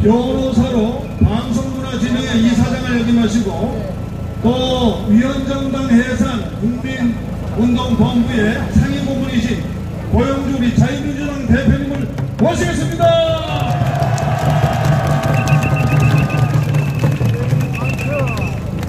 변호사로 방송문화진흥회 이사장을 역임하시고 또 위원정당 해산 국민운동본부의 상임고문이신 고영주 우리 자유민주당 대표님을 모시겠습니다.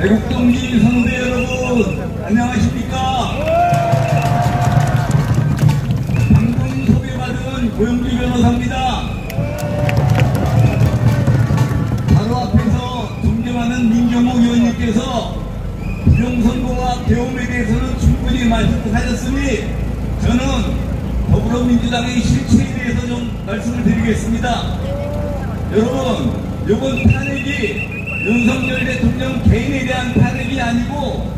애국동지 선후배 여러분 안녕하십니까? 방금 소개받은 고영주 변호사입니다. 바로 앞에서 존경하는 민경호 의원님께서 부정선거와 계엄에 대해서는 충분히 말씀하셨으니 저는 더불어민주당의 실체에 대해서 좀 말씀을 드리겠습니다. 여러분, 이번 탄핵이 윤석열 대통령 개인에 대한 탄핵이 아니고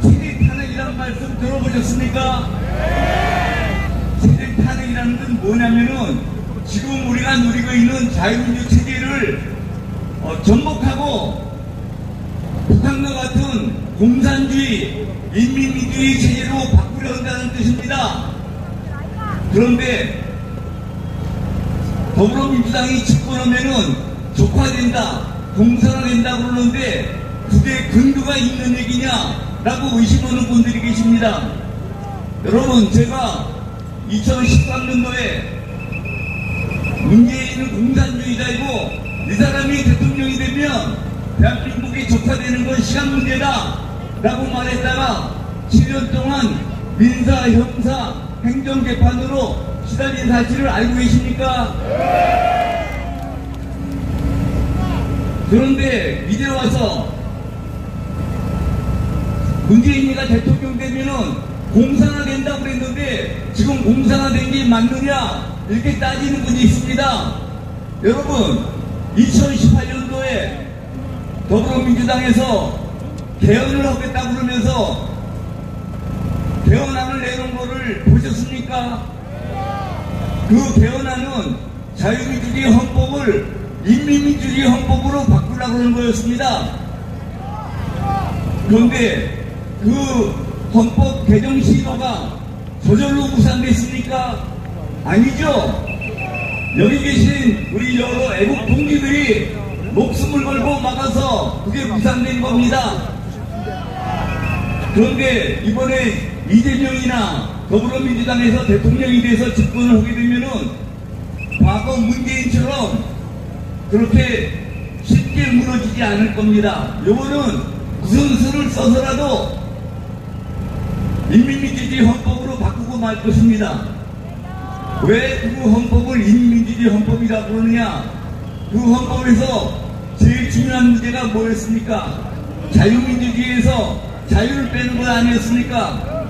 세대 탄핵이라는 말씀 들어보셨습니까? 세대 탄핵이라는 건 뭐냐면은 지금 우리가 누리고 있는 자유민주 체제를 전복하고 북한과 같은 공산주의, 인민주의 체제로 바꾸려 한다는 뜻입니다. 그런데 더불어민주당이 집권하면은 적화된다, 공산화된다 그러는데 그게 근거가 있는 얘기냐라고 의심하는 분들이 계십니다. 여러분, 제가 2013년도에 문재인은 공산주의자이고 이 사람이 대통령이 되면 대한민국이 적화되는 건 시간 문제다 라고 말했다가 7년 동안 민사, 형사, 행정재판으로 시달린 사실을 알고 계십니까? 그런데 이제 와서 문재인이가 대통령 되면은 공산화된다고 그랬는데 지금 공산화된 게 맞느냐 이렇게 따지는 분이 있습니다. 여러분, 2018년도에 더불어민주당에서 개헌을 하겠다고 그러면서 개헌안을 내놓은 거를 보셨습니까? 그 개헌안은 자유민주주의 헌법을 인민민주주의 헌법으로 바꾸려고 하는 거였습니다. 그런데 그 헌법 개정 시도가 저절로 무산됐습니까? 아니죠. 여기 계신 우리 여러 애국 동지들이 목숨을 걸고 막아서 그게 무산된 겁니다. 그런데 이번에 이재명이나 더불어민주당에서 대통령이 돼서 집권을 하게 되면은 과거 문재인처럼 그렇게 쉽게 무너지지 않을 겁니다. 요거는 무슨 수를 써서라도 인민민주주의 헌법으로 바꾸고 말 것입니다. 왜 그 헌법을 인민민주주의 헌법이라고 그러느냐? 그 헌법에서 제일 중요한 문제가 뭐였습니까? 자유민주주의에서 자유를 빼는 것 아니었습니까?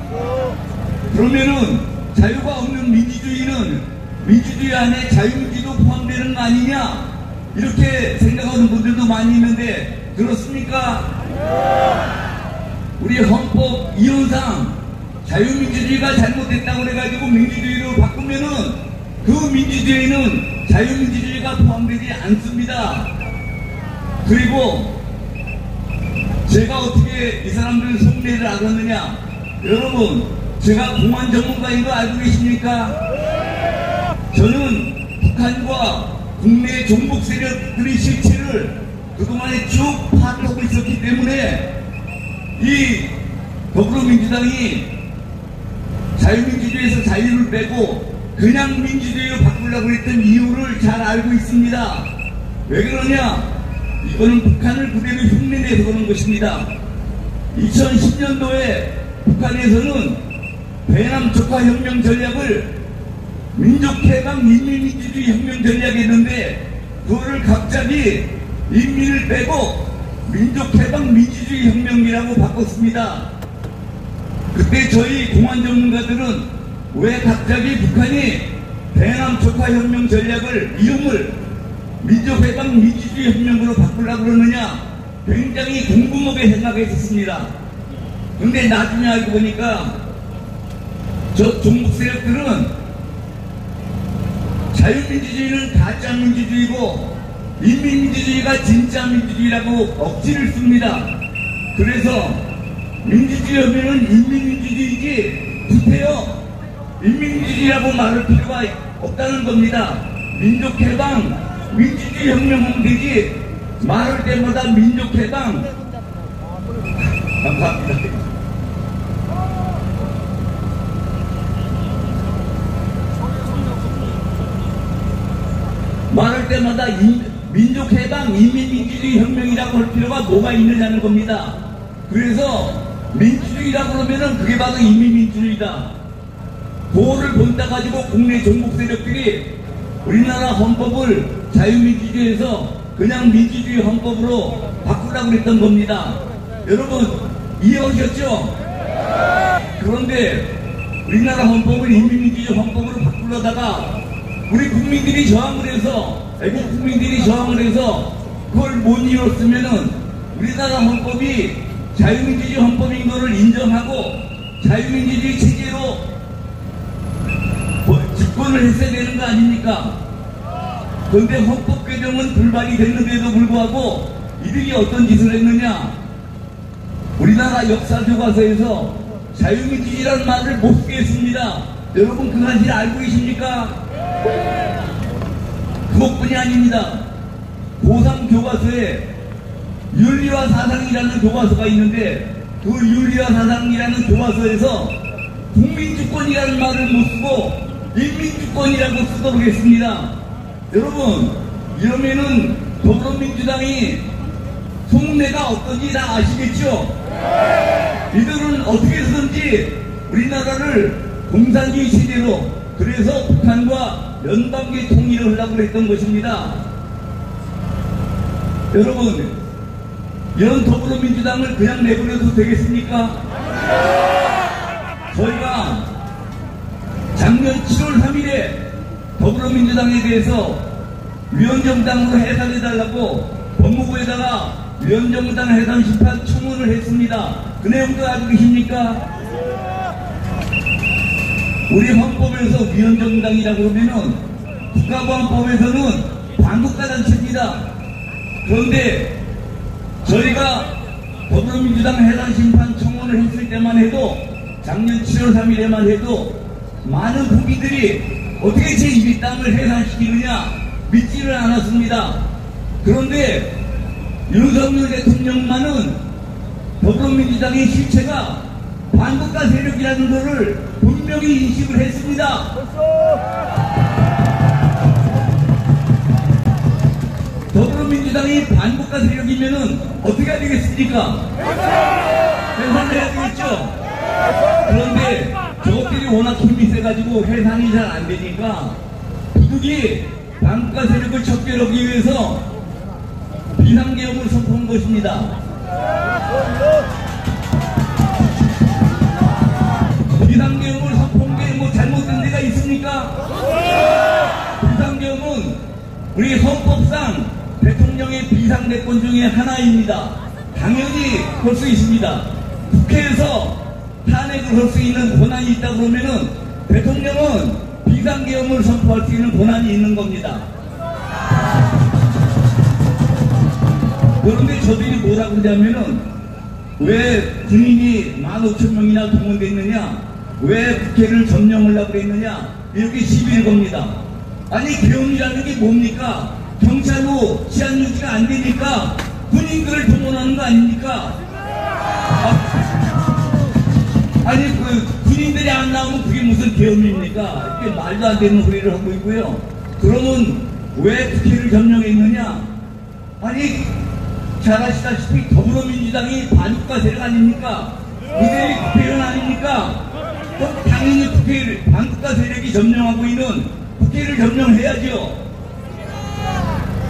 그러면은 자유가 없는 민주주의는 민주주의 안에 자유민주도 포함되는 거 아니냐? 이렇게 생각하는 분들도 많이 있는데 그렇습니까? 우리 헌법 이론상 자유민주주의가 잘못됐다고 해가지고 민주주의로 바꾸면은 그 민주주의는 자유민주주의가 포함되지 않습니다. 그리고 제가 어떻게 이 사람들 속내를 알았느냐? 여러분, 제가 공안 전문가인 거 알고 계십니까? 저는 북한과 국내 종북 세력들의 실체를 그동안에 쭉 파악하고 있었기 때문에 이 더불어민주당이 자유민주주의에서 자유를 빼고 그냥 민주주의로 바꾸려고 했던 이유를 잘 알고 있습니다. 왜 그러냐? 이거는 북한을 그대로 흉내내서 그런 것입니다. 2010년도에 북한에서는 대남 적화혁명 전략을 민족해방 인민민주주의 혁명 전략이었는데 그거를 갑자기 인민을 빼고 민족해방 민주주의 혁명이라고 바꿨습니다. 그때 저희 공안 전문가들은 왜 갑자기 북한이 대남 적화혁명 전략을 이름을 민족해방 민주주의 혁명으로 바꾸려고 그러느냐 굉장히 궁금하게 생각했었습니다. 그런데 나중에 알고 보니까 저 종북 세력들은 자유민주주의는 가짜 민주주의고 인민민주주의가 진짜 민주주의라고 억지를 씁니다. 그래서 민주주의 하면은 인민민주주의지 부패요 인민민주주의라고 말할 필요가 없다는 겁니다. 민족해방 민주주의 혁명하면 되지 말할 때마다 민족해방. 감사합니다. 말할 때마다 민족해방, 인민민주주의 혁명이라고 할 필요가 뭐가 있느냐는 겁니다. 그래서 민주주의라고 그러면은 그게 바로 인민민주주의다. 도를 본따 가지고 국내 종북 세력들이 우리나라 헌법을 자유민주주의에서 그냥 민주주의 헌법으로 바꾸려고 했던 겁니다. 여러분 이해하셨죠? 그런데 우리나라 헌법을 인민민주주의 헌법으로 바꾸려다가 우리 국민들이 저항을 해서, 애국 국민들이 저항을 해서 그걸 못 이뤘으면은 우리나라 헌법이 자유민주주의 헌법인 것을 인정하고 자유민주주의 체제로 집권을 했어야 되는 거 아닙니까? 그런데 헌법 개정은 불발이 됐는데도 불구하고 이들이 어떤 짓을 했느냐? 우리나라 역사 교과서에서 자유민주주의라는 말을 못 쓰게 했습니다. 여러분 그 사실 알고 계십니까? 그것뿐이 아닙니다. 고3 교과서에 윤리와 사상이라는 교과서가 있는데 그 윤리와 사상이라는 교과서에서 국민주권이라는 말을 못 쓰고 인민주권이라고 쓰도록 했습니다. 여러분 이러면은 더불어민주당이 속내가 어떤지 다 아시겠죠? 이들은 어떻게 해서든지 우리나라를 공산주의 체제로, 그래서 북한과 연방계 통일을 하려고 했던 것입니다. 여러분 이런 더불어민주당을 그냥 내버려도 되겠습니까? 저희가 작년 7월 3일에 더불어민주당에 대해서 위헌정당으로 해산해달라고 법무부에다가 위헌정당 해산 심판 청원을 했습니다. 그 내용도 알고 계십니까? 우리 헌법에서 위헌정당이라고 그러면은 국가보안법에서는 반국가단체입니다. 그런데 저희가 더불어민주당 해산 심판 청원을 했을 때만 해도 작년 7월 3일에만 해도 많은 국민들이 어떻게 제2의 땅을 해산시키느냐 믿지를 않았습니다. 그런데 윤석열 대통령만은 더불어민주당의 실체가 반국가 세력이라는 것을 분명히 인식을 했습니다. 더불어민주당이 반국가 세력이면은 어떻게 해야 되겠습니까? 해산해야 되겠죠? 그런데 저것들이 워낙 힘이 세가지고 해산이 잘 안 되니까 부득이 반국가 세력을 척결하기 위해서 비상계엄을 선포한 것입니다. 비상계엄을 선포한 게 뭐 잘못된 데가 있습니까? 비상계엄은 우리 헌법상 대통령의 비상대권 중에 하나입니다. 당연히 할 수 있습니다. 국회에서 탄핵을 할 수 있는 권한이 있다 그러면은 대통령은 비상계엄을 선포할 수 있는 권한이 있는 겁니다. 그런데 저들이 뭐라고 그러냐면은 왜 군인이 15,000명이나 동원되어 있느냐, 왜 국회를 점령하려고 그랬느냐, 이렇게 시비를 겁니다. 아니 계엄이라는 게 뭡니까? 경찰로 치안 유지가 안 되니까 군인들을 동원하는 거 아닙니까? 아니 그 군인들이 안 나오면 그게 무슨 계엄입니까? 이게 말도 안 되는 소리를 하고 있고요. 그러면 왜 국회를 점령했느냐? 아니 잘 아시다시피 더불어민주당이 반국가 세력 아닙니까? 그들이 국회의원 아닙니까? 그럼 당연히 국회를 반국가 세력이 점령하고 있는 국회를 점령해야죠.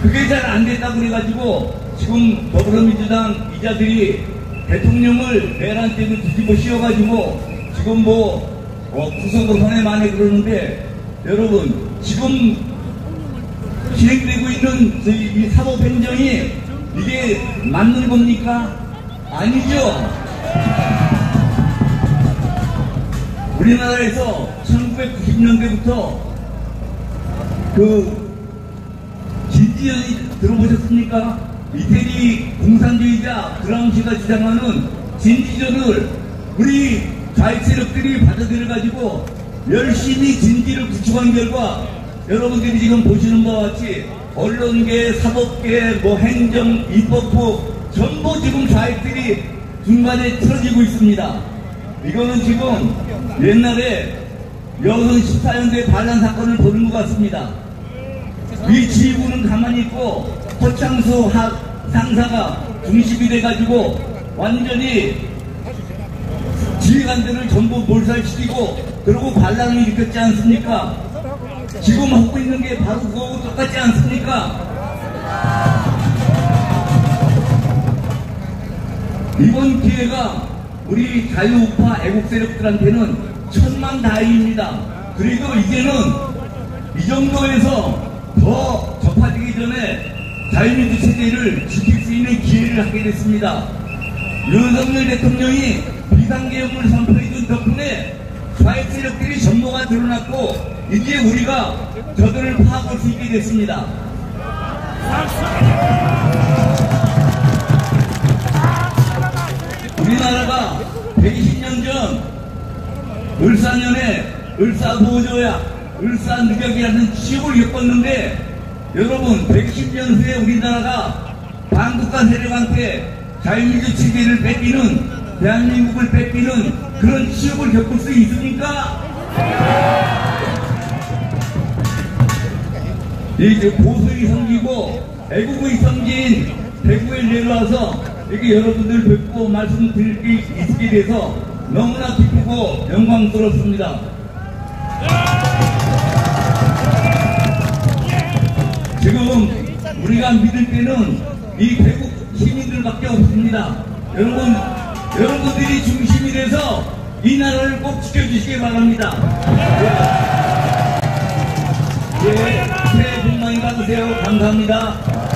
그게 잘 안 됐다고 그래가지고 지금 더불어민주당 이자들이 대통령을 내란죄로 뒤집어 씌워가지고 지금 구속을 헌해 만에 그러는데, 여러분 지금 진행되고 있는 이 사법행정이 이게 맞는 겁니까? 아니죠. 우리나라에서 1990년대부터 그 진지연이 들어보셨습니까? 이태리 공산주의자 그랑시가 주장하는 진지전을 우리 좌익 세력들이 받아들여가지고 열심히 진지를 구축한 결과 여러분들이 지금 보시는 바와 같이 언론계, 사법계, 뭐 행정, 입법부 전부 지금 좌익들이 중간에 틀어지고 있습니다. 이거는 지금 옛날에 여성 14년도에 반란 사건을 보는 것 같습니다. 이 지휘부는 가만히 있고 허창수 상사가 중심이 돼가지고 완전히 지휘관들을 전부 몰살시키고 그러고 반란을 일으켰지 않습니까? 지금 하고 있는 게 바로 그거하고 똑같지 않습니까? 이번 기회가 우리 자유우파 애국 세력들한테는 천만다행입니다. 그리고 이제는 이 정도에서 더 접화되기 전에 자유민주 체제를 지킬 수 있는 기회를 하게 됐습니다. 윤석열 대통령이 비상계엄을 선포해준 덕분에 좌익 세력들이 전모가 드러났고 이제 우리가 저들을 파악할 수 있게 됐습니다. 우리나라가 120년 전 을사년에 을사보조약, 을사늑약이라는 치욕을 겪었는데 여러분 110년 후에 우리나라가 반국가 세력한테 자유민주 체제를 뺏기는 대한민국을 뺏기는 그런 치욕을 겪을 수 있습니까? 이제 보수의 성지고 애국의 성지인 대구에 내려와서 이렇게 여러분들 뵙고 말씀드릴 게 있게 돼서 너무나 기쁘고 영광스럽습니다. 지금 우리가 믿을 때는 이 대구 시민들밖에 없습니다. 여러분들이 중심이 돼서 이 나라를 꼭 지켜주시기 바랍니다. 새해 복 많이 받으세요. 감사합니다.